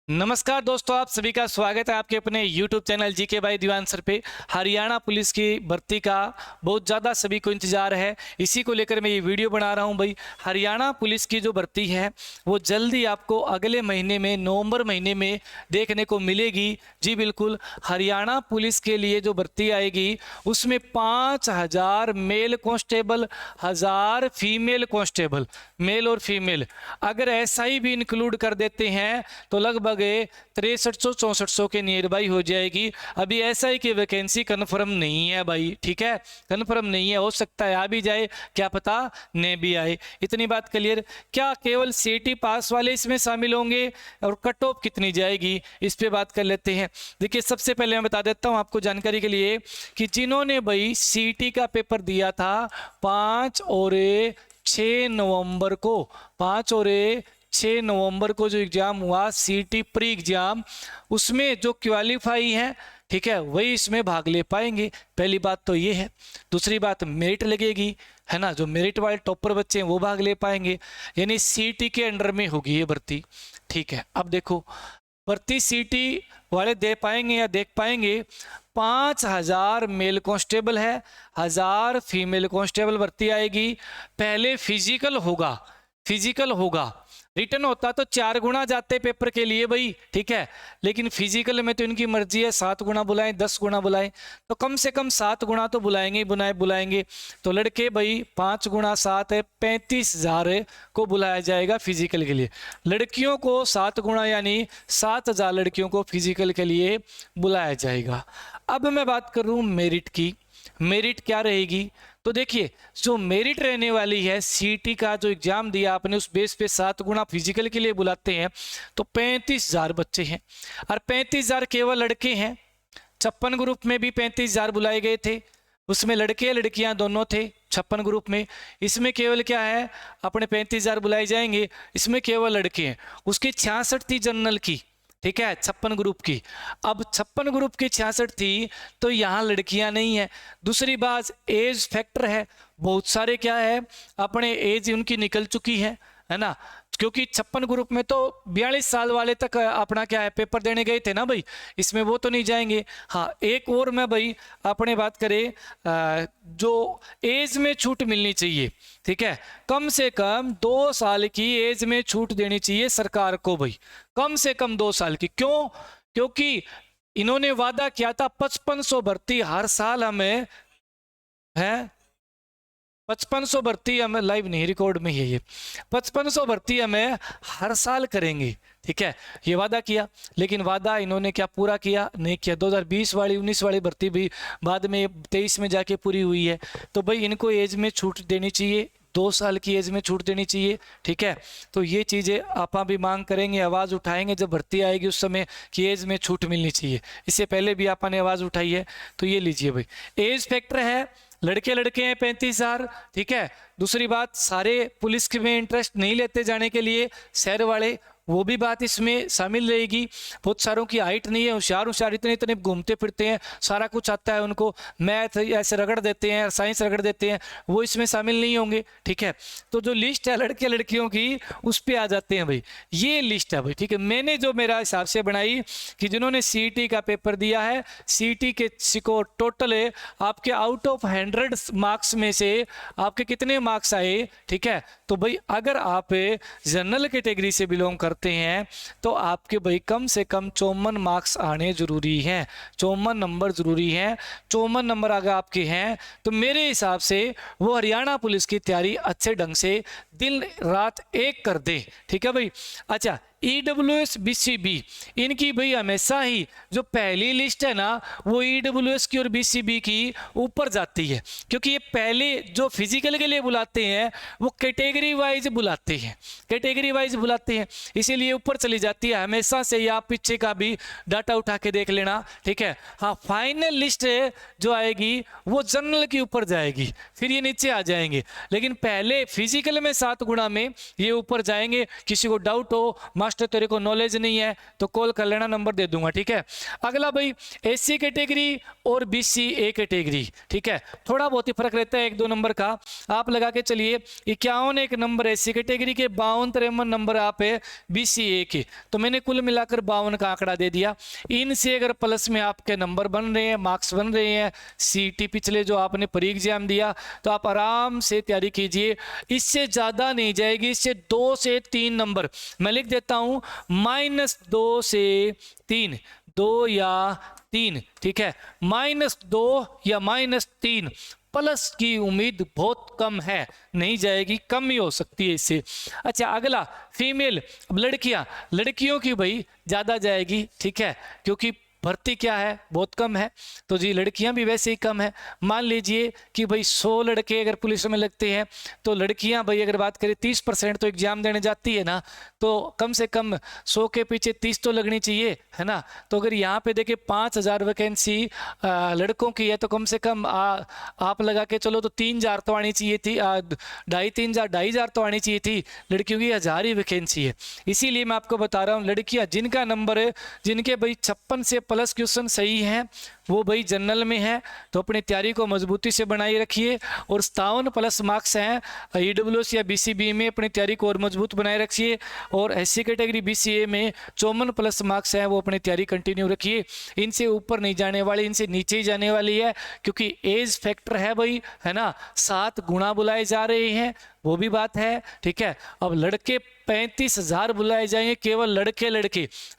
नमस्कार दोस्तों, आप सभी का स्वागत है आपके अपने YouTube channel GK by Diwan sir पे। हरियाणा पुलिस की भर्ती का बहुत ज़्यादा सभी को इंतजार है, इसी को लेकर मैं ये वीडियो बना रहा हूँ। भाई, हरियाणा पुलिस की जो भर्ती है वो जल्दी आपको अगले महीने में, नवंबर महीने में देखने को मिलेगी। जी बिल्कुल, हरियाणा पुलिस के लिए जो भर्ती आएगी उसमें 5000 male constable, 1000 female constable, male और फीमेल, अगर ऐसा ही भी इंक्लूड कर देते हैं तो लगभग 6300-6400 के नियर बाई हो जाएगी। अभी ऐसा ही कि वैकेंसी कन्फर्म नहीं है भाई, ठीक है, कन्फर्म नहीं है, हो सकता है आ भी जाए, क्या पता नहीं भी आए। इतनी बात क्लियर। क्या केवल सीटी पास वाले इसमें शामिल होंगे और कट ऑफ कितनी जाएगी, इस पे बात कर लेते हैं। देखिए, सबसे पहले मैं बता देता हूं आपको जानकारी के लिए कि जिन्होंने भाई सीटी का पेपर दिया था 5 और 6 नवंबर को, 5 और 6 नवंबर को जो एग्जाम हुआ सीटी प्री एग्जाम, उसमें जो क्वालिफाई है, ठीक है, वही इसमें भाग ले पाएंगे। पहली बात तो ये है। दूसरी बात, मेरिट लगेगी, है ना, जो मेरिट वाले टॉपर बच्चे हैं वो भाग ले पाएंगे, यानी सीटी के अंडर में होगी ये भर्ती। ठीक है, अब देखो भर्ती सीटी वाले दे पाएंगे या देख पाएंगे। 5000 मेल कांस्टेबल है, 1000 फीमेल कांस्टेबल भर्ती आएगी। पहले फिजिकल होगा, फिजिकल होगा, रिटर्न होता तो 4 गुना जाते पेपर के लिए भाई, ठीक है, लेकिन फिजिकल में तो इनकी मर्जी है 7 गुना बुलाएं, 10 गुना बुलाएं, तो कम से कम 7 गुना तो बुलाएंगे बुलाएंगे। तो लड़के भाई 5 गुना 7 है, 35,000 को बुलाया जाएगा फिजिकल के लिए। लड़कियों को 7 गुना यानी 7000 लड़कियों को फिजिकल के लिए बुलाया जाएगा। अब मैं बात कर रहा हूँ मेरिट की। मेरिट क्या रहेगी, तो देखिए जो मेरिट रहने वाली है, सीटी का जो एग्जाम दिया आपने उस बेस पे 7 गुना फिजिकल के लिए बुलाते हैं तो 35,000 बच्चे हैं, और 35,000 केवल लड़के हैं। 56 ग्रुप में भी 35,000 बुलाए गए थे, उसमें लड़के लड़कियां दोनों थे 56 ग्रुप में। इसमें केवल क्या है, अपने 35,000 बुलाए जाएंगे, इसमें केवल लड़के हैं। उसकी 66 थी जनरल की, ठीक है, 56 ग्रुप की। अब 56 ग्रुप की 66 थी तो यहाँ लड़कियां नहीं है। दूसरी बात, एज फैक्टर है, बहुत सारे क्या है अपने एज उनकी निकल चुकी है ना, क्योंकि 56 ग्रुप में तो 42 साल वाले तक अपना क्या है पेपर देने गए थे ना भाई, इसमें वो तो नहीं जाएंगे। हाँ, एक और मैं भाई अपने बात करें, जो एज में छूट मिलनी चाहिए, ठीक है, कम से कम 2 साल की एज में छूट देनी चाहिए सरकार को भाई, कम से कम 2 साल की। क्यों? क्योंकि इन्होंने वादा किया था 5500 भर्ती हर साल हमें है, 5500 भर्ती हमें, लाइव नहीं रिकॉर्ड में ही ये 5500 भर्ती हमें हर साल करेंगे, ठीक है, ये वादा किया। लेकिन वादा इन्होंने क्या पूरा किया? नहीं किया। 2020 वाली 19 वाली भर्ती भी बाद में 23 में जाके पूरी हुई है। तो भाई इनको एज में छूट देनी चाहिए, 2 साल की एज में छूट देनी चाहिए, ठीक है। तो ये चीज़ें आप भी मांग करेंगे, आवाज़ उठाएंगे जब भर्ती आएगी उस समय कि एज में छूट मिलनी चाहिए। इससे पहले भी आपने आवाज़ उठाई है, तो ये लीजिए भाई, एज फैक्टर है, लड़के लड़के हैं 35,000, ठीक है। दूसरी बात, सारे पुलिस के में इंटरेस्ट नहीं लेते जाने के लिए, शहर वाले, वो भी बात इसमें शामिल रहेगी। बहुत सारों की हाइट नहीं है, होशियार होशियार इतने इतने घूमते फिरते हैं, सारा कुछ आता है उनको, मैथ ऐसे रगड़ देते हैं, साइंस रगड़ देते हैं, वो इसमें शामिल नहीं होंगे, ठीक है। तो जो लिस्ट है लड़के लड़कियों की, उस पर आ जाते हैं भाई, ये लिस्ट है भाई, ठीक है। मैंने जो मेरा हिसाब से बनाई कि जिन्होंने सीटी का पेपर दिया है, सीटी के स्कोर टोटल है आपके आउट ऑफ 100 मार्क्स में से आपके कितने मार्क्स आए, ठीक है। तो भाई अगर आप जनरल कैटेगरी से बिलोंग करते हैं तो आपके भाई कम से कम 54 मार्क्स आने जरूरी हैं, 54 नंबर जरूरी हैं। 54 नंबर अगर आपके हैं तो मेरे हिसाब से वो हरियाणा पुलिस की तैयारी अच्छे ढंग से दिन रात एक कर दे, ठीक है भाई। अच्छा, EWS BCB इनकी भाई हमेशा ही जो पहली लिस्ट है ना, वो EWS की और BCB की ऊपर जाती है, क्योंकि ये पहले जो फिजिकल के लिए बुलाते हैं वो कैटेगरी वाइज बुलाते हैं, कैटेगरी वाइज बुलाते हैं, इसीलिए ऊपर चली जाती है हमेशा से। ही आप पीछे का भी डाटा उठा के देख लेना, ठीक है। हाँ, फाइनल लिस्ट जो आएगी वो जनरल के ऊपर जाएगी, फिर ये नीचे आ जाएंगे, लेकिन पहले फिजिकल में 7 गुना में ये ऊपर जाएंगे। किसी को डाउट हो, मास्टर तेरे को नॉलेज नहीं है तो कॉल कर लेना, नंबर दे दूंगा, ठीक है। अगला भाई एससी कैटेगरी और बीसी ए कैटेगरी, ठीक है, थोड़ा बहुत ही फर्क रहता है 1-2 नंबर का। आप लगा के चलिए 51 एक नंबर एससी कैटेगरी के, 52-53 नंबर आप है बीसी ए के, तो मैंने कुल मिलाकर 52 का आंकड़ा दे दिया। इनसे अगर प्लस में आपके नंबर बन रहे हैं, मार्क्स बन रहे हैं, सीटी पिछले जो आपने प्री एग्जाम दिया, तो आप आराम से तैयारी कीजिए। इससे ज्यादा नहीं जाएगी, इससे 2 से 3 नंबर मैं लिख देता हूं, -2 से 3, 2 या 3, ठीक है, -2 या -3 प्लस की उम्मीद बहुत कम है, नहीं जाएगी, कम ही हो सकती है इससे। अच्छा अगला फीमेल, अब लड़कियों की भाई ज्यादा जाएगी, ठीक है, क्योंकि भर्ती क्या है बहुत कम है, तो जी लड़कियां भी वैसे ही कम है। मान लीजिए कि भाई 100 लड़के अगर पुलिस में लगते हैं तो लड़कियां भाई अगर बात करें 30% तो एग्जाम देने जाती है ना, तो कम से कम 100 के पीछे 30 तो लगनी चाहिए, है ना। तो अगर यहाँ पे देखें 5000 वैकेंसी लड़कों की है, तो कम से कम आप लगा के चलो तो 3000 तो आनी चाहिए थी, 2500 तो आनी चाहिए थी। लड़कियों की 1000 ही वैकेंसी है। इसीलिए मैं आपको बता रहा हूँ, लड़कियां जिनका नंबर है, जिनके भाई 56 से प्लस क्वेश्चन सही हैं, वो भाई जनरल में है, तो अपनी तैयारी को मजबूती से बनाए रखिए। और 57 प्लस मार्क्स हैं ईडब्ल्यूएस या बीसीबी में, अपनी तैयारी को और मजबूत बनाए रखिए। और एससी कैटेगरी बीसीए में 54 प्लस मार्क्स हैं, वो अपनी तैयारी कंटिन्यू रखिए। इनसे ऊपर नहीं जाने वाली, इनसे नीचे ही जाने वाली है, क्योंकि एज फैक्टर है भाई, है ना, 7 गुना बुलाए जा रहे हैं, वो भी बात है, ठीक है। अब लड़के 35,000 बुलाए जाएंगे, केवल लड़के,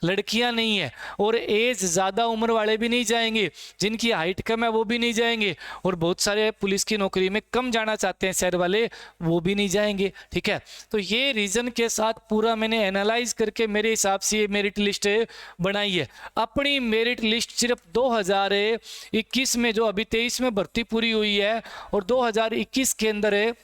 लड़कियां नहीं है। और एज ज्यादा उम्र वाले भी नहीं जाएंगे, जिनकी हाइट कम है वो भी नहीं जाएंगे, और बहुत सारे पुलिस की नौकरी में कम जाना चाहते हैं शहर वाले, वो भी नहीं जाएंगे, ठीक है। तो ये रीजन के साथ पूरा मैंने एनालाइज करके मेरे हिसाब से ये मेरिट लिस्ट बनाई है। अपनी मेरिट लिस्ट सिर्फ 2021 में, जो अभी 23 में भर्ती पूरी हुई है, और 2021 के अंदर है,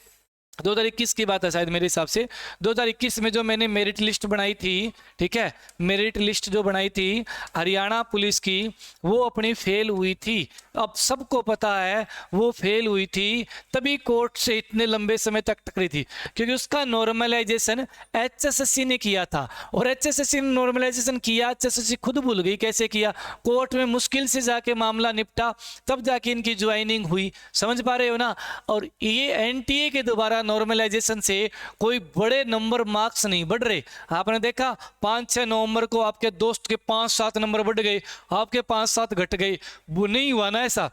2021 की बात है शायद मेरे हिसाब से, 2021 में जो मैंने मेरिट लिस्ट बनाई थी, ठीक है, मेरिट लिस्ट जो बनाई थी हरियाणा पुलिस की, वो अपनी फेल हुई थी। अब सबको पता है वो फेल हुई थी, तभी कोर्ट से इतने लंबे समय तक टकरी थी, क्योंकि उसका नॉर्मलाइजेशन एचएसएससी ने किया था। और एचएसएससी ने नॉर्मलाइजेशन किया, एचएसएससी खुद भूल गई कैसे किया, कोर्ट में मुश्किल से जाके मामला निपटा, तब जाके इनकी ज्वाइनिंग हुई, समझ पा रहे हो ना। और ये एनटीए के दोबारा नॉर्मलाइजेशन से कोई बड़े नंबर मार्क्स नहीं बढ़ रहे। आपने देखा 5-6 नवंबर को आपके दोस्त के 5-7 नंबर बढ़ गए, आपके 5-7 घट गए, वो नहीं हुआ ना ऐसा।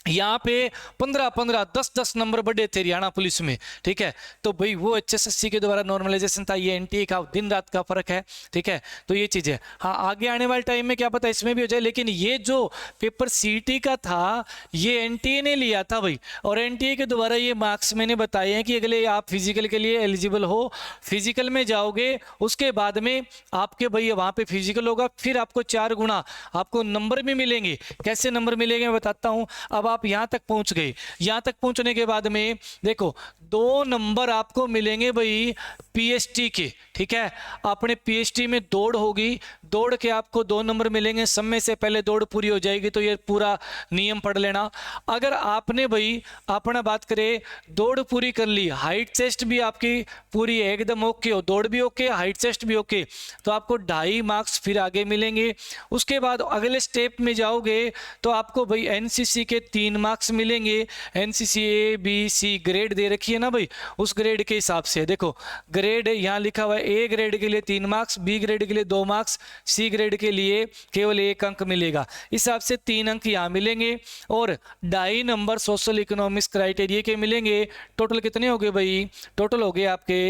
यहाँ पे 15-15, 10-10 नंबर बढ़े थे हरियाणा पुलिस में, ठीक है। तो भाई वो एचएसएससी के द्वारा नॉर्मलाइजेशन था, ये एनटीए का दिन रात का फर्क है, ठीक है। तो ये चीज है, हाँ आगे आने वाले टाइम में क्या पता इसमें भी हो जाए, लेकिन ये जो पेपर सीटी का था ये एनटीए ने लिया था भाई, और एनटीए के द्वारा ये मार्क्स मैंने बताए हैं कि अगले आप फिजिकल के लिए एलिजिबल हो, फिजिकल में जाओगे, उसके बाद में आपके भाई वहाँ पे फिजिकल होगा, फिर आपको 4 गुना आपको नंबर भी मिलेंगे। कैसे नंबर मिलेंगे मैं बताता हूँ। अब आप यहां तक पहुंच गए, यहां तक पहुंचने के बाद में देखो 2 नंबर आपको मिलेंगे भाई पीएसटी के, ठीक है। अपने पीएसटी में दौड़ होगी, दौड़ के आपको 2 नंबर मिलेंगे, समय से पहले दौड़ पूरी हो जाएगी, तो ये पूरा नियम पढ़ लेना। अगर आपने भाई अपना बात करें दौड़ पूरी कर ली, हाइट चेस्ट भी आपकी पूरी एकदम ओके हो, दौड़ भी ओके, हाइट चेस्ट भी ओके, तो आपको 2.5 मार्क्स फिर आगे मिलेंगे। उसके बाद अगले स्टेप में जाओगे तो आपको भाई एनसीसी के 3 मार्क्स मिलेंगे। NCC A B C grade दे रखी है ना भाई, उस ग्रेड के हिसाब से देखो ग्रेड यहाँ लिखा हुआ है, ए ग्रेड के लिए 3 मार्क्स, बी ग्रेड के लिए 2 मार्क्स, सी ग्रेड के लिए केवल 1 अंक मिलेगा। इस हिसाब से 3 अंक यहाँ मिलेंगे, और 2.5 नंबर सोशल इकोनॉमिक्स क्राइटेरिया के मिलेंगे। टोटल कितने हो गए भाई, टोटल हो गए आपके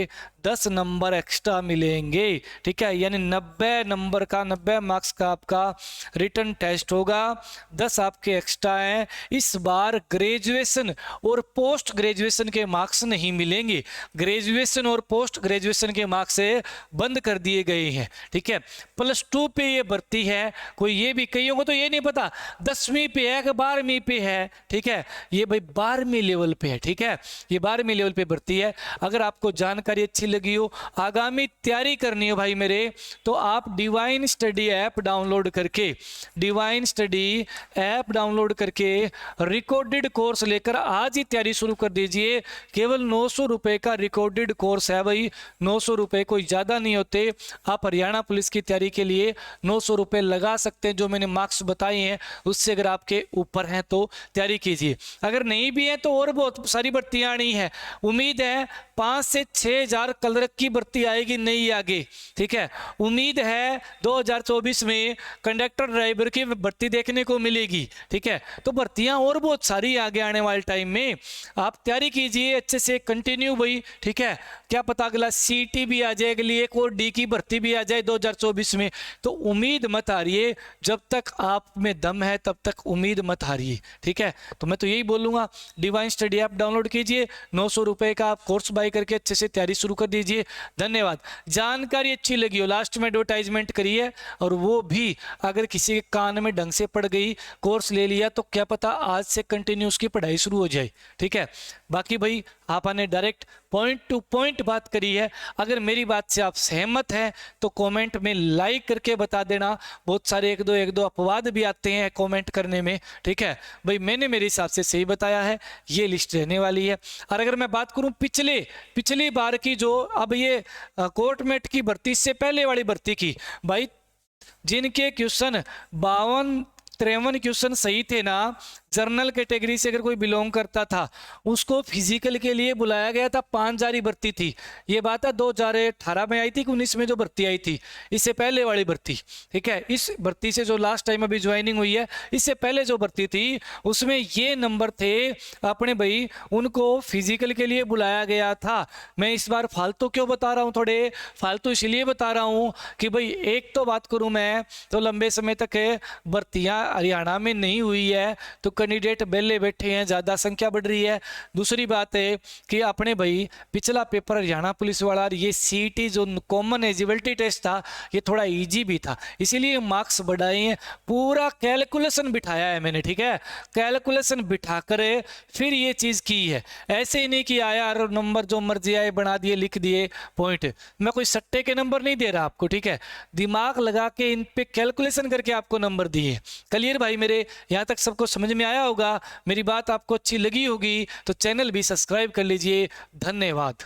10 नंबर एक्स्ट्रा मिलेंगे, ठीक है। यानी 90 नंबर का, 90 मार्क्स का आपका रिटन टेस्ट होगा, 10 आपके एक्स्ट्रा हैं। इस बार ग्रेजुएशन और पोस्ट ग्रेजुएशन के मार्क्स नहीं मिलेंगे, ग्रेजुएशन और पोस्ट ग्रेजुएशन के मार्क्स बंद कर दिए गए हैं, ठीक है। +2 पे ये भर्ती है। कोई ये भी, कईयों को तो ये नहीं पता 10वीं पे है कि 12वीं पे है, ठीक है। ये भाई 12वीं लेवल पे है, ठीक है, ये 12वीं लेवल पे भर्ती है। अगर आपको जानकारी अच्छी लगी हो, आगामी तैयारी करनी हो भाई मेरे, तो आप डिवाइन स्टडी ऐप डाउनलोड करके, डिवाइन स्टडी ऐप डाउनलोड करके रिकॉर्डेड कोर्स लेकर आज ही तैयारी शुरू कर दीजिए। केवल 900 रुपये का रिकॉर्डेड कोर्स है भाई, 900 रुपये कोई ज़्यादा नहीं होते। आप हरियाणा पुलिस की तैयारी के लिए 900 रुपये लगा सकते हैं। जो मैंने मार्क्स बताए हैं उससे अगर आपके ऊपर हैं तो तैयारी कीजिए, अगर नहीं भी है तो और बहुत सारी भर्तियां आनी है। उम्मीद है 5 से 6 हजार क्लर्क की भर्ती आएगी नई आगे, ठीक है। उम्मीद है 2024 में कंडक्टर ड्राइवर की भर्ती देखने को मिलेगी, ठीक है। तो भर्तियां और बहुत सारी आगे आने वाले टाइम में, आप तैयारी कीजिए अच्छे से, कंटिन्यू भाई, ठीक है। क्या पता अगला सीटी भी आ जाए, अगली एक और डी की भर्ती भी आ जाए 2024 में। तो उम्मीद मत हारिए, जब तक आप में दम है तब तक उम्मीद मत हारिए, ठीक है। तो मैं तो यही बोलूंगा, डिवाइन स्टडी ऐप डाउनलोड कीजिए, 900 रुपये का आप कोर्स बाय करके अच्छे से तैयारी शुरू कर दीजिए। धन्यवाद। जानकारी अच्छी लगी हो, लास्ट में एडवर्टाइजमेंट करी है, और वो भी अगर किसी के कान में ढंग से पड़ गई, कोर्स ले लिया, तो क्या पता आज से कंटिन्यू उसकी पढ़ाई शुरू हो जाए, ठीक है। बाकी भाई आपने डायरेक्ट पॉइंट टू पॉइंट बात करी है। अगर मेरी बात से आप सहमत हैं तो कमेंट में लाइक करके बता देना। बहुत सारे एक दो अपवाद भी आते हैं कमेंट करने में, ठीक है भाई। मैंने मेरे हिसाब से सही बताया है, ये लिस्ट रहने वाली है। और अगर मैं बात करूं पिछली बार की, जो अब ये कोर्टमेट की भर्ती से पहले वाली भर्ती की, भाई जिनके क्वेश्चन 52-53 क्वेश्चन सही थे ना, जर्नल कैटेगरी से अगर कोई बिलोंग करता था, उसको फिजिकल के लिए बुलाया गया था। 5 जारी भर्ती थी, ये बात है 2018 में आई थी कि 19 में जो भर्ती आई थी, इससे पहले वाली भर्ती, ठीक है। इस भर्ती से जो लास्ट टाइम अभी ज्वाइनिंग हुई है, इससे पहले जो भर्ती थी उसमें ये नंबर थे अपने भाई, उनको फिजिकल के लिए बुलाया गया था। मैं इस बार फालतू क्यों बता रहा हूँ, थोड़े फालतू इसलिए बता रहा हूँ कि भाई एक तो बात करूँ मैं, तो लंबे समय तक भर्तियाँ हरियाणा में नहीं हुई है, तो कैंडिडेट बेले बैठे हैं, ज़्यादा संख्या बढ़ रही है। दूसरी बात है कि अपने भाई पिछला पेपर हरियाणा पुलिस वाला, ये सीटी जो कॉमन एलिजिबिलिटी टेस्ट था, ये थोड़ा इजी भी था, इसीलिए मार्क्स बढ़ाए हैं। पूरा कैलकुलेशन बिठाया है मैंने, ठीक है, कैलकुलेशन बिठा कर फिर ये चीज़ की है। ऐसे ही नहीं कि आया और नंबर जो मर्जी आए बना दिए, लिख दिए पॉइंट। मैं कोई सट्टे के नंबर नहीं दे रहा आपको, ठीक है, दिमाग लगा के इन पे कैलकुलेशन करके आपको नंबर दिए। क्लियर भाई मेरे, यहाँ तक सबको समझ में आया होगा, मेरी बात आपको अच्छी लगी होगी तो चैनल भी सब्सक्राइब कर लीजिए। धन्यवाद।